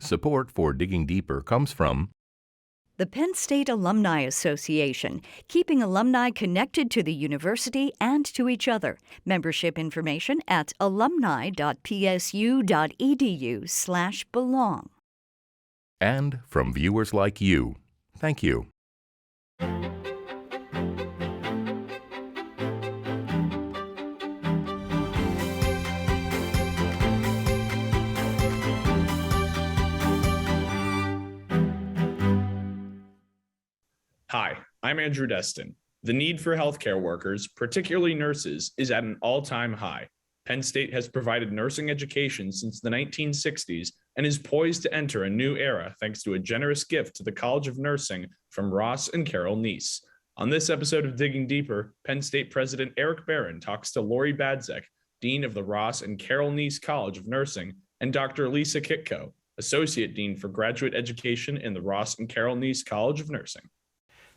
Support for Digging Deeper comes from the Penn State Alumni Association, keeping alumni connected to the university and to each other. Membership information at alumni.psu.edu/belong. and from viewers like you. Thank you. Hi, I'm Andrew Destin. The need for healthcare workers, particularly nurses, is at an all-time high. Penn State has provided nursing education since the 1960s and is poised to enter a new era thanks to a generous gift to the College of Nursing from Ross and Carol Nese. On this episode of Digging Deeper, Penn State President Eric Barron talks to Lori Badzek, Dean of the Ross and Carol Nese College of Nursing, and Dr. Lisa Kitko, Associate Dean for Graduate Education in the Ross and Carol Nese College of Nursing.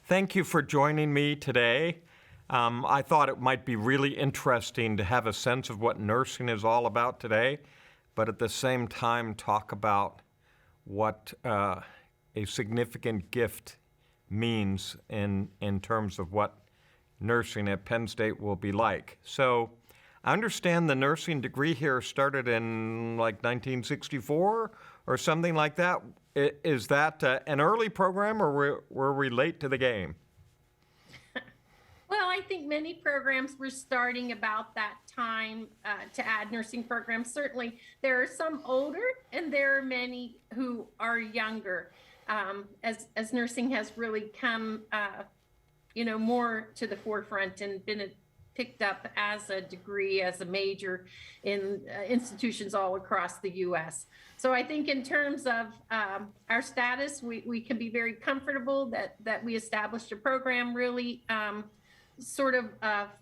Thank you for joining me today. I thought it might be really interesting to have a sense of what nursing is all about today, but at the same time talk about what a significant gift means in terms of what nursing at Penn State will be like. So I understand the nursing degree here started in like 1964 or something like that. Is that an early program, or were we late to the game? Well, I think many programs were starting about that time to add nursing programs. Certainly, there are some older, and there are many who are younger. As nursing has really come, more to the forefront and been picked up as a degree, as a major in institutions all across the U.S. So I think in terms of our status, we can be very comfortable that we established a program really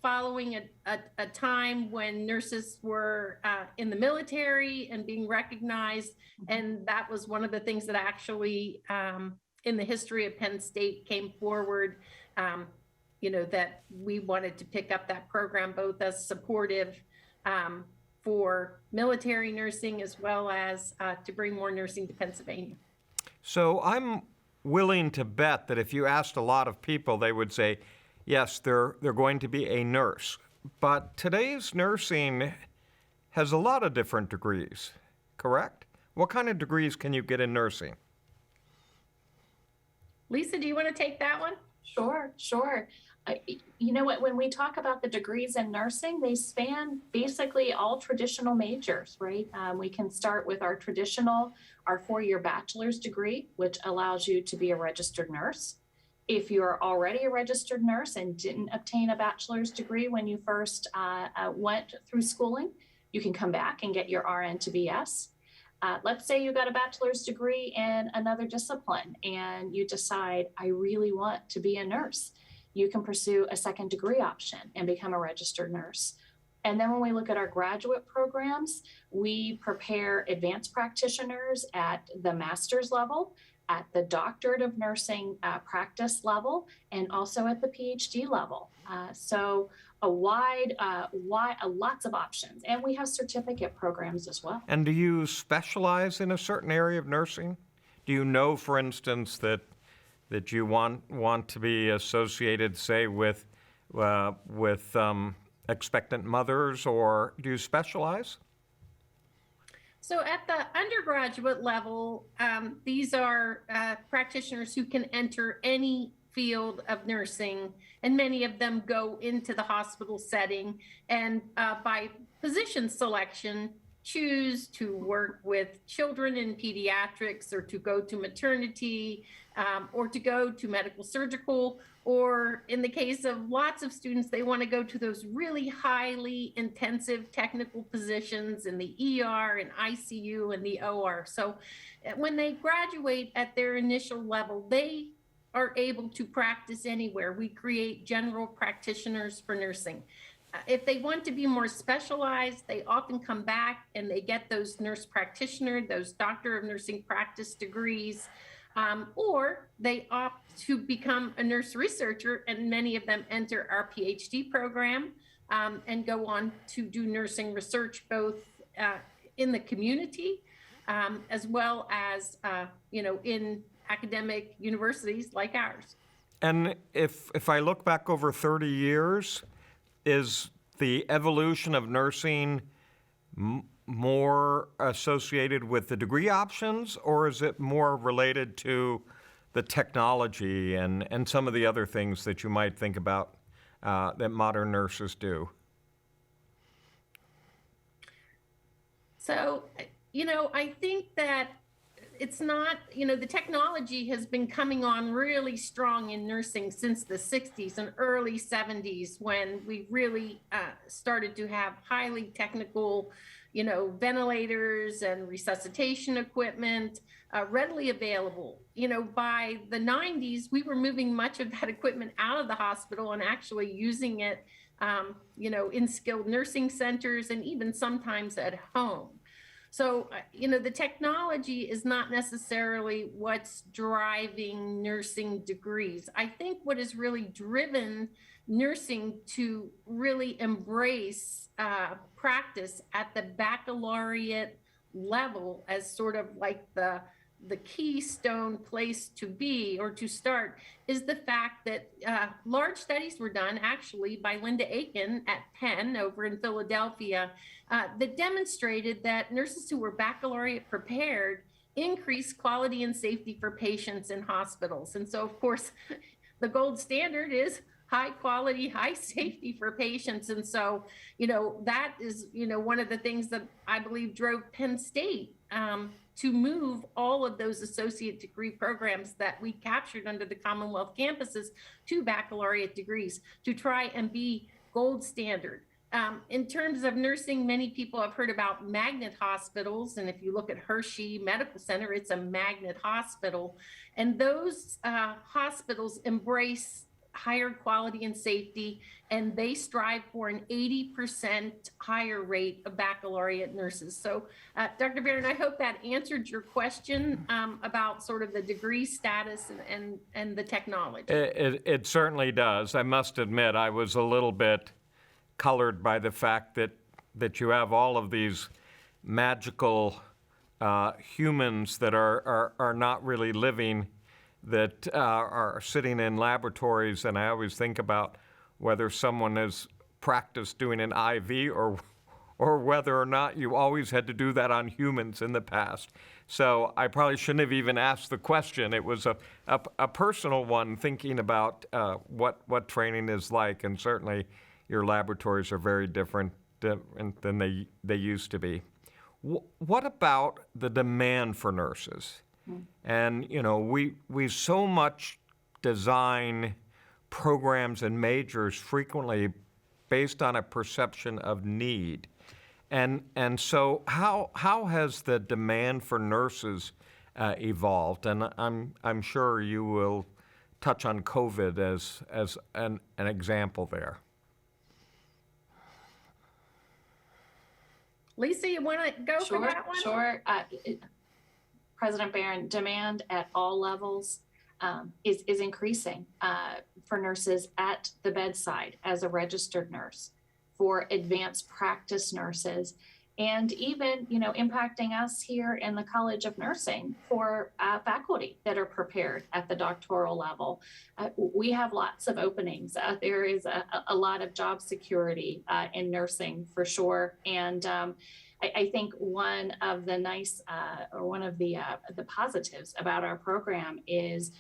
following a time when nurses were in the military and being recognized. And that was one of the things that actually in the history of Penn State came forward, that we wanted to pick up that program both as supportive for military nursing as well as to bring more nursing to Pennsylvania. So I'm willing to bet that if you asked a lot of people, they would say, yes, they're going to be a nurse. But today's nursing has a lot of different degrees, correct? What kind of degrees can you get in nursing? Lisa, do you want to take that one? Sure. You know what, when we talk about the degrees in nursing, they span basically all traditional majors, right? We can start with our 4-year bachelor's degree, which allows you to be a registered nurse. If you're already a registered nurse and didn't obtain a bachelor's degree when you first went through schooling, you can come back and get your RN to BS. Let's say you got a bachelor's degree in another discipline and you decide, I really want to be a nurse. You can pursue a second degree option and become a registered nurse. And then when we look at our graduate programs, we prepare advanced practitioners at the master's level, at the Doctorate of Nursing practice level, and also at the PhD level. So lots of options. And we have certificate programs as well. And do you specialize in a certain area of nursing? Do you know, for instance, that you want to be associated, say, with expectant mothers, or do you specialize? So at the undergraduate level, these are practitioners who can enter any field of nursing, and many of them go into the hospital setting and by position selection choose to work with children in pediatrics, or to go to maternity, or to go to medical surgical, or in the case of lots of students, they want to go to those really highly intensive technical positions in the ER and ICU and the OR. So when they graduate at their initial level, they are able to practice anywhere. We create general practitioners for nursing. If they want to be more specialized, they often come back and they get those nurse practitioner, those Doctor of Nursing practice degrees, or they opt to become a nurse researcher, and many of them enter our PhD program and go on to do nursing research both in the community as well as, in academic universities like ours. And if I look back over 30 years, is the evolution of nursing more associated with the degree options, or is it more related to the technology and some of the other things that you might think about that modern nurses do? So, I think that it's not, the technology has been coming on really strong in nursing since the 60s and early 70s, when we really started to have highly technical, ventilators and resuscitation equipment readily available. By the 90s, we were moving much of that equipment out of the hospital and actually using it, in skilled nursing centers and even sometimes at home. So, the technology is not necessarily what's driving nursing degrees. I think what has really driven nursing to really embrace practice at the baccalaureate level as sort of like the keystone place to be or to start is the fact that large studies were done actually by Linda Aiken at Penn over in Philadelphia that demonstrated that nurses who were baccalaureate prepared increased quality and safety for patients in hospitals. And so, of course, the gold standard is high quality, high safety for patients. And so, that is, one of the things that I believe drove Penn State to move all of those associate degree programs that we captured under the Commonwealth campuses to baccalaureate degrees to try and be gold standard. In terms of nursing, many people have heard about magnet hospitals. And if you look at Hershey Medical Center, it's a magnet hospital. And those hospitals embrace higher quality and safety, and they strive for an 80% higher rate of baccalaureate nurses. So, Dr. Barron, I hope that answered your question about sort of the degree status and the technology. It certainly does. I must admit, I was a little bit colored by the fact that you have all of these magical humans that are not really living, that are sitting in laboratories, and I always think about whether someone has practiced doing an IV or whether or not you always had to do that on humans in the past. So I probably shouldn't have even asked the question. It was a personal one, thinking about what training is like, and certainly your laboratories are very different than they used to be. What about the demand for nurses? And, we so much design programs and majors frequently based on a perception of need. And so how has the demand for nurses evolved? And I'm sure you will touch on COVID as an example there. Lisa, you want to go for that one? Sure. President Barron, demand at all levels is increasing for nurses at the bedside as a registered nurse, for advanced practice nurses, and even, impacting us here in the College of Nursing for faculty that are prepared at the doctoral level. We have lots of openings. There is a lot of job security in nursing for sure. And I think one of the the positives about our program is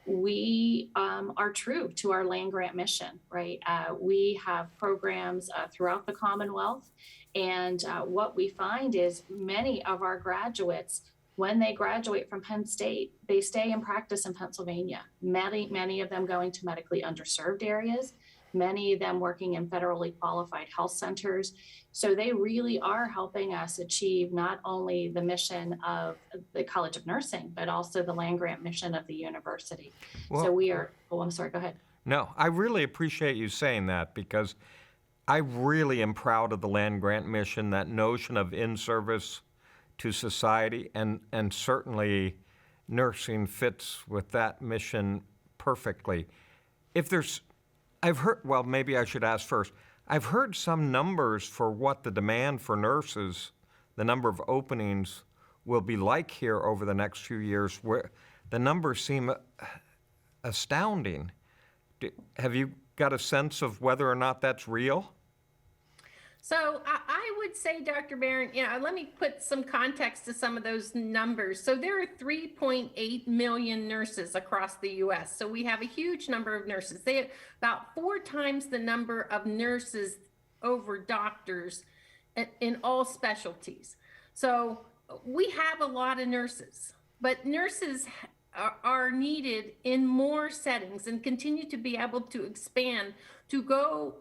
we are true to our land grant mission, right? We have programs throughout the Commonwealth, and what we find is many of our graduates, when they graduate from Penn State, they stay in practice in Pennsylvania. Many of them going to medically underserved areas, many of them working in federally qualified health centers. So they really are helping us achieve not only the mission of the College of Nursing, but also the land grant mission of the university. Well, so we are, I'm sorry, go ahead. No, I really appreciate you saying that, because I really am proud of the land grant mission, that notion of in-service to society, and certainly nursing fits with that mission perfectly. I've heard, well, maybe I should ask first. I've heard some numbers for what the demand for nurses, the number of openings, will be like here over the next few years, where the numbers seem astounding. Have you got a sense of whether or not that's real? So I would say, Dr. Barron, let me put some context to some of those numbers. So there are 3.8 million nurses across the U.S. So we have a huge number of nurses. They have about 4 times the number of nurses over doctors in all specialties. So we have a lot of nurses, but nurses are needed in more settings and continue to be able to expand to go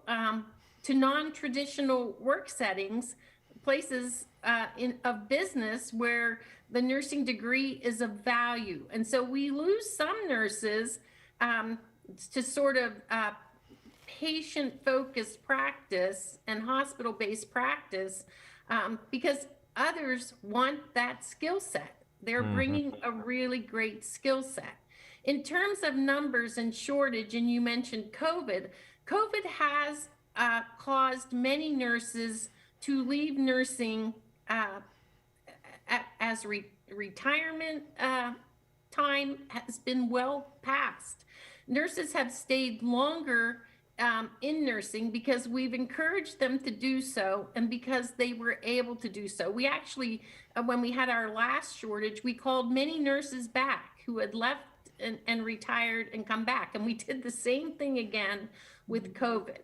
to non-traditional work settings, places of business where the nursing degree is of value. And so we lose some nurses to sort of patient-focused practice and hospital-based practice because others want that skill set. They're bringing a really great skill set. In terms of numbers and shortage, and you mentioned COVID has caused many nurses to leave nursing as retirement time has been well past. Nurses have stayed longer in nursing because we've encouraged them to do so and because they were able to do so. We actually, when we had our last shortage, we called many nurses back who had left and retired and come back. And we did the same thing again with COVID.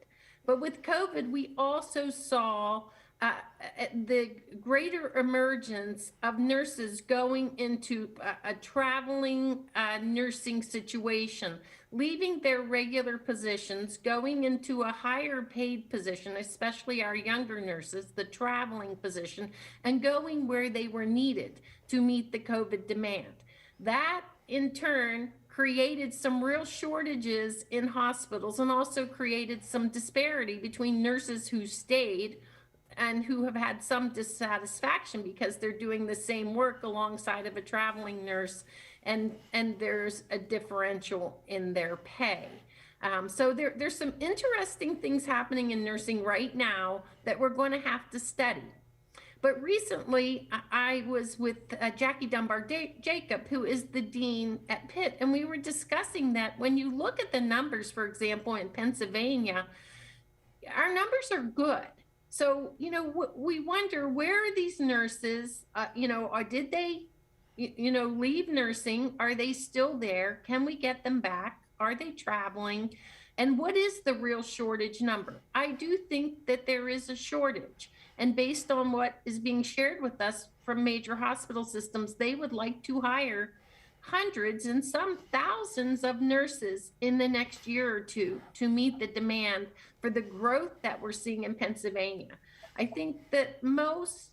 But with COVID, we also saw the greater emergence of nurses going into a traveling nursing situation, leaving their regular positions, going into a higher paid position, especially our younger nurses, the traveling position, and going where they were needed to meet the COVID demand. That, in turn, created some real shortages in hospitals and also created some disparity between nurses who stayed and who have had some dissatisfaction because they're doing the same work alongside of a traveling nurse, and there's a differential in their pay. So there's some interesting things happening in nursing right now that we're going to have to study. But recently, I was with Jackie Dunbar-Jacob, who is the dean at Pitt, and we were discussing that when you look at the numbers, for example, in Pennsylvania, our numbers are good. So, we wonder, where are these nurses, or did they, leave nursing? Are they still there? Can we get them back? Are they traveling? And what is the real shortage number? I do think that there is a shortage. And based on what is being shared with us from major hospital systems, they would like to hire hundreds and some thousands of nurses in the next year or two to meet the demand for the growth that we're seeing in Pennsylvania. I think that most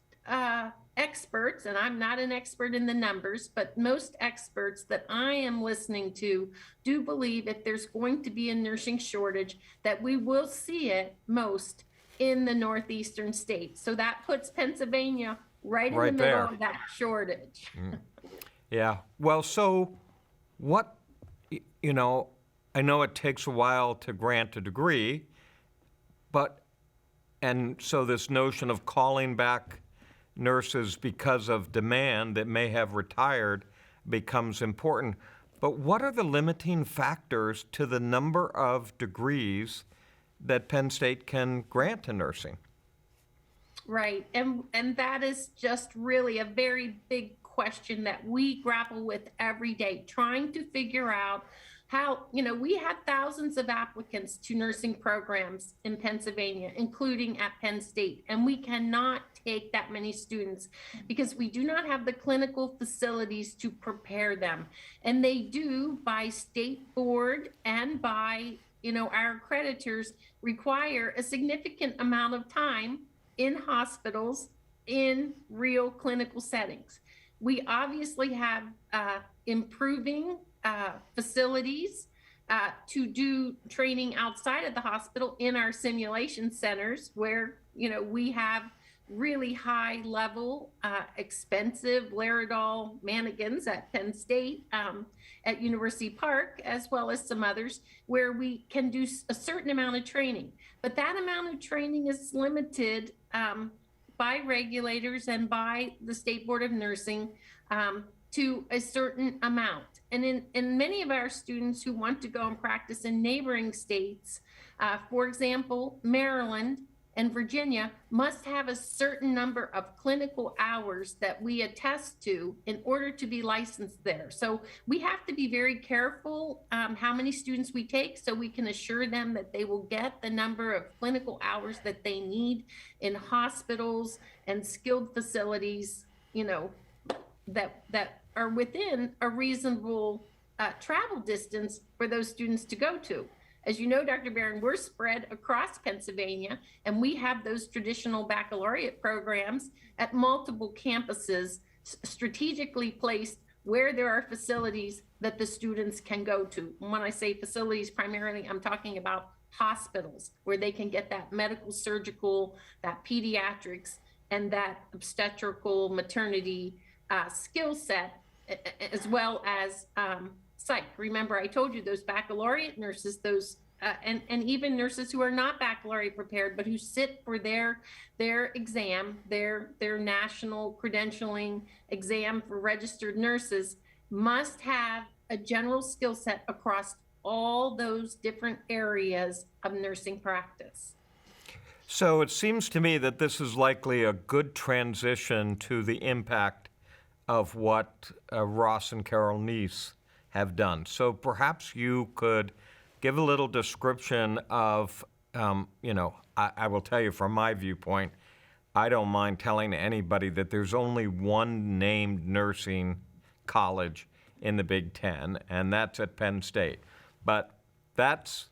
experts, and I'm not an expert in the numbers, but most experts that I am listening to do believe if there's going to be a nursing shortage, that we will see it most in the northeastern states. So that puts Pennsylvania right in the middle of that shortage. Yeah. Well, so what, I know it takes a while to grant a degree, and so this notion of calling back nurses because of demand that may have retired becomes important. But what are the limiting factors to the number of degrees that Penn State can grant to nursing? Right, and that is just really a very big question that we grapple with every day, trying to figure out how, we have thousands of applicants to nursing programs in Pennsylvania, including at Penn State, and we cannot take that many students because we do not have the clinical facilities to prepare them. And they do, by state board and by our accreditors, require a significant amount of time in hospitals in real clinical settings. We obviously have improving facilities to do training outside of the hospital in our simulation centers where, we have really high level, expensive Laerdal mannequins at Penn State, at University Park, as well as some others where we can do a certain amount of training. But that amount of training is limited by regulators and by the State Board of Nursing to a certain amount. And in many of our students who want to go and practice in neighboring states, for example, Maryland and Virginia must have a certain number of clinical hours that we attest to in order to be licensed there. So we have to be very careful how many students we take so we can assure them that they will get the number of clinical hours that they need in hospitals and skilled facilities, that are within a reasonable travel distance for those students to go to. As you know, Dr. Barron, we're spread across Pennsylvania, and we have those traditional baccalaureate programs at multiple campuses strategically placed where there are facilities that the students can go to. And when I say facilities, primarily I'm talking about hospitals where they can get that medical, surgical, that pediatrics, and that obstetrical maternity skill set, as well as psych. Remember, I told you those baccalaureate nurses, those and even nurses who are not baccalaureate prepared, but who sit for their exam, their national credentialing exam for registered nurses, must have a general skill set across all those different areas of nursing practice. So it seems to me that this is likely a good transition to the impact of what Ross and Carol Nese have done. So perhaps you could give a little description of, I will tell you from my viewpoint, I don't mind telling anybody that there's only one named nursing college in the Big Ten, and that's at Penn State. But that's,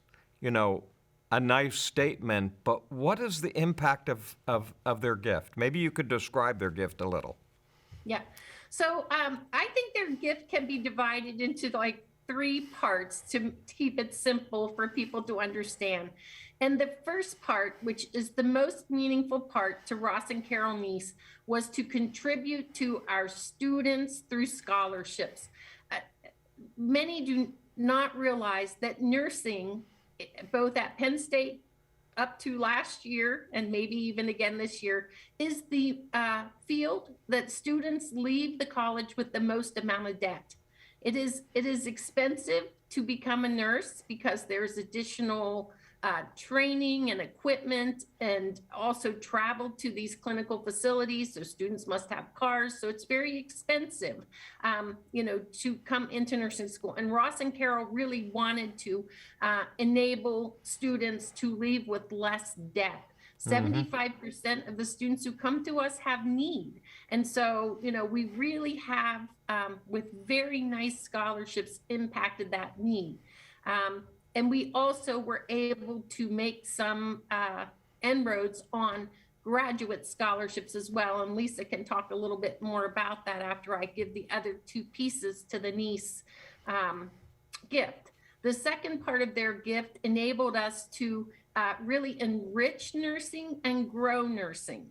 a nice statement, but what is the impact of their gift? Maybe you could describe their gift a little. Yeah. So I think their gift can be divided into like 3 parts to keep it simple for people to understand. And the first part, which is the most meaningful part to Ross and Carol Nese, was to contribute to our students through scholarships. Many do not realize that nursing, both at Penn State up to last year and maybe even again this year, is the field that students leave the college with the most amount of debt. It is expensive to become a nurse because there's additional training and equipment, and also travel to these clinical facilities. So students must have cars. So it's very expensive, to come into nursing school. And Ross and Carol really wanted to enable students to leave with less debt. 75% of the students who come to us have need. And so, we really have, with very nice scholarships, impacted that need. And we also were able to make some inroads on graduate scholarships as well. And Lisa can talk a little bit more about that after I give the other 2 pieces to the Nese gift. The second part of their gift enabled us to really enrich nursing and grow nursing.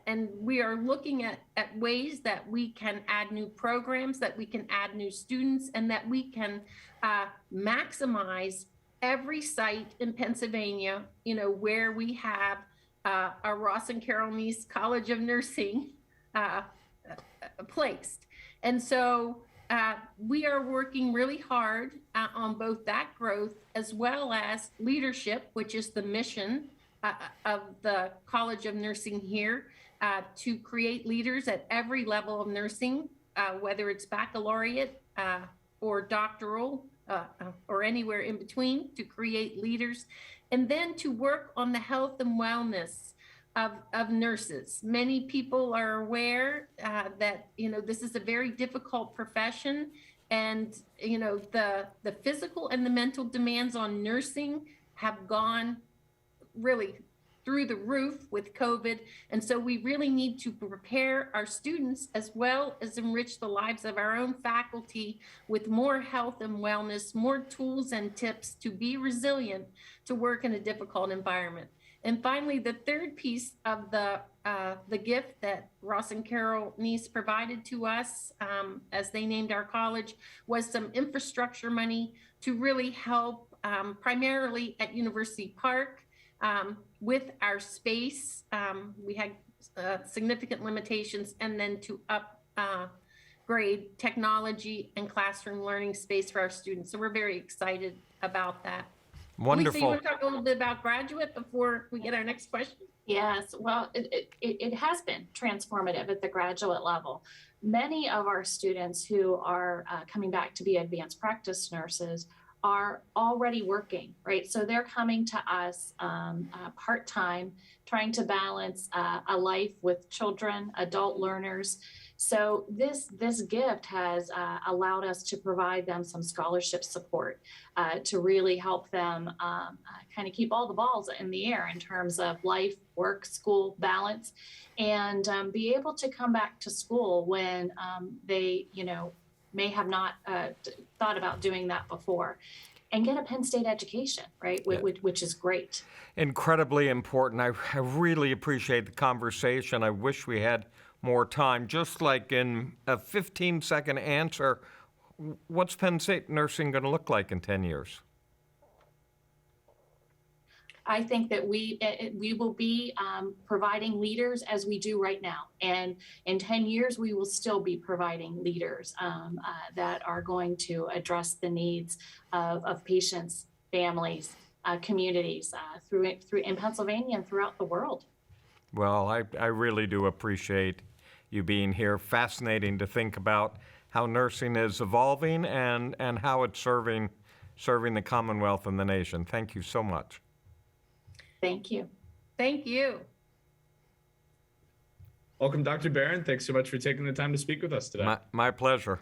And we are looking at ways that we can add new programs, that we can add new students, and that we can maximize every site in Pennsylvania, where we have a Ross and Carol Nese College of Nursing placed. And so we are working really hard on both that growth as well as leadership, which is the mission of the College of Nursing here, to create leaders at every level of nursing, whether it's baccalaureate or doctoral, or anywhere in between, to create leaders, and then to work on the health and wellness of nurses. Many people are aware that this is a very difficult profession, and the physical and the mental demands on nursing have gone really through the roof with COVID. And so we really need to prepare our students as well as enrich the lives of our own faculty with more health and wellness, more tools and tips to be resilient to work in a difficult environment. And finally, the third piece of the gift that Ross and Carol Nese provided to us, as they named our college, was some infrastructure money to really help primarily at University Park, with our space. We had significant limitations, and then to upgrade technology and classroom learning space for our students. So we're very excited about that. Wonderful. Lisa, you want to talk a little bit about Graduate before we get our next question? Yes, well, it has been transformative at the graduate level. Many of our students who are coming back to be advanced practice nurses are already working, right? So they're coming to us part-time, trying to balance a life with children, adult learners. So this gift has allowed us to provide them some scholarship support to really help them kind of keep all the balls in the air in terms of life, work, school balance, and be able to come back to school when they, may have not thought about doing that before, and get a Penn State education, right? Yeah. Which is great. Incredibly important. I really appreciate the conversation. I wish we had more time. Just like in a 15-second answer, what's Penn State nursing going to look like in 10 years? I think that we will be providing leaders as we do right now. And in 10 years, we will still be providing leaders that are going to address the needs of patients, families, communities through in Pennsylvania and throughout the world. Well, I really do appreciate you being here. Fascinating to think about how nursing is evolving and how it's serving the Commonwealth and the nation. Thank you so much. Thank you. Thank you. Welcome, Dr. Barron. Thanks so much for taking the time to speak with us today. My pleasure.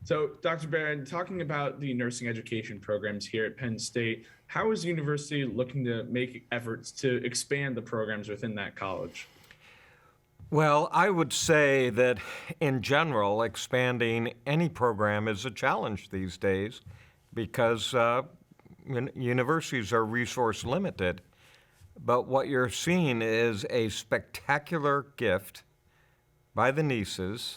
So, Dr. Barron, talking about the nursing education programs here at Penn State, how is the university looking to make efforts to expand the programs within that college? Well, I would say that in general, expanding any program is a challenge these days because universities are resource limited. But what you're seeing is a spectacular gift by the Neses,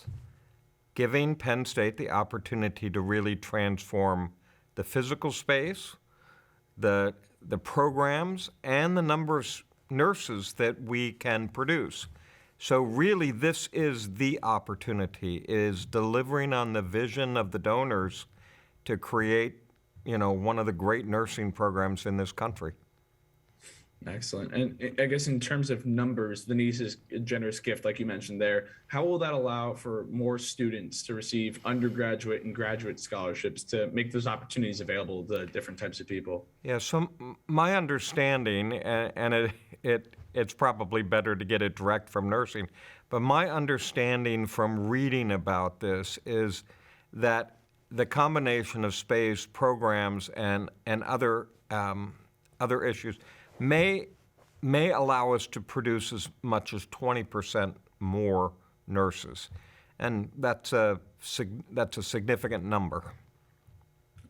giving Penn State the opportunity to really transform the physical space, the programs, and the number of nurses that we can produce. So really, this is the opportunity, is delivering on the vision of the donors to create, one of the great nursing programs in this country. Excellent. And I guess in terms of numbers, the Nese's generous gift, like you mentioned there, how will that allow for more students to receive undergraduate and graduate scholarships to make those opportunities available to different types of people? Yeah, so my understanding, and it's probably better to get it direct from nursing, but my understanding from reading about this is that the combination of space, programs, and other issues may allow us to produce as much as 20% more nurses, and that's a significant number.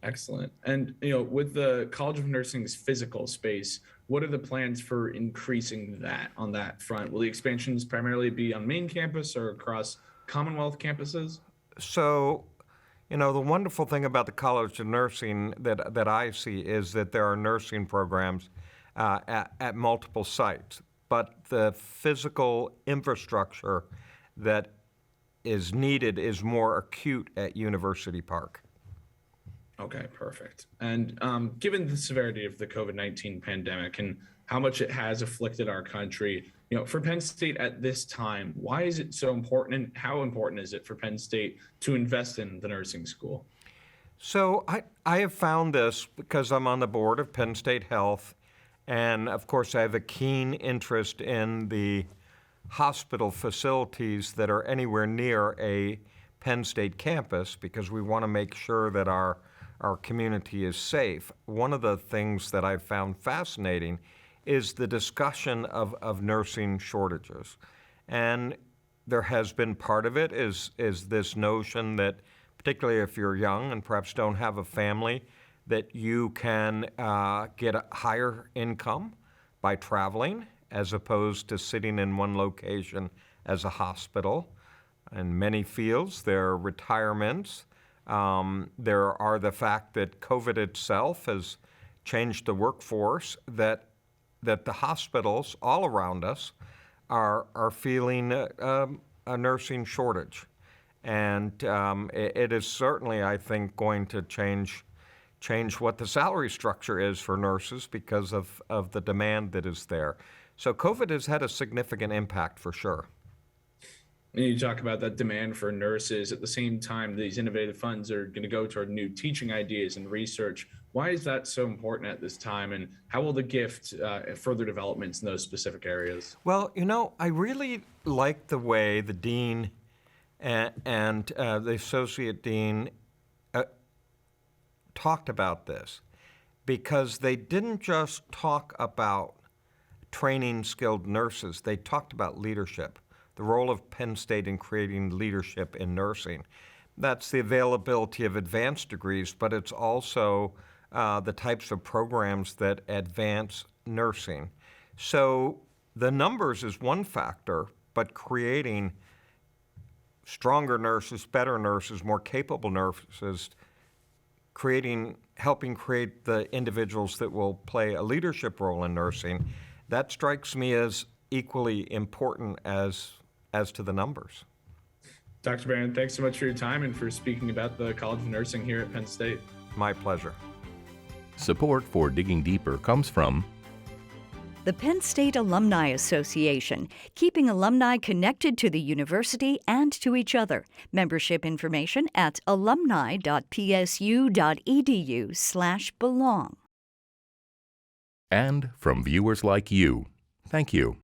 Excellent. And with the College of Nursing's physical space, what are the plans for increasing that on that front? Will the expansions primarily be on main campus or across Commonwealth campuses? So, the wonderful thing about the College of Nursing that I see is that there are nursing programs at multiple sites, but the physical infrastructure that is needed is more acute at University Park. Okay, perfect. And given the severity of the COVID-19 pandemic and how much it has afflicted our country, for Penn State at this time, why is it so important, and how important is it for Penn State to invest in the nursing school? So I have found this because I'm on the board of Penn State Health, and of course I have a keen interest in the hospital facilities that are anywhere near a Penn State campus because we want to make sure that our community is safe. One of the things that I've found fascinating is the discussion of nursing shortages. And there has been part of it is this notion that, particularly if you're young and perhaps don't have a family, that you can get a higher income by traveling as opposed to sitting in one location as a hospital. In many fields, there are retirements. There are the fact that COVID itself has changed the workforce, that the hospitals all around us are feeling a nursing shortage. And it is certainly, I think, going to change what the salary structure is for nurses because of the demand that is there. So COVID has had a significant impact for sure. And you talk about that demand for nurses. At the same time, these innovative funds are going to go toward new teaching ideas and research. Why is that so important at this time? And how will the gift further developments in those specific areas? Well, I really like the way the dean and the associate dean talked about this, because they didn't just talk about training skilled nurses. They talked about leadership, the role of Penn State in creating leadership in nursing. That's the availability of advanced degrees, but it's also the types of programs that advance nursing. So the numbers is one factor, but creating stronger nurses, better nurses, more capable nurses, helping create the individuals that will play a leadership role in nursing, that strikes me as equally important as to the numbers. Dr. Barron, thanks so much for your time and for speaking about the College of Nursing here at Penn State. My pleasure. Support for Digging Deeper comes from the Penn State Alumni Association, keeping alumni connected to the university and to each other. Membership information at alumni.psu.edu/belong. and from viewers like you. Thank you.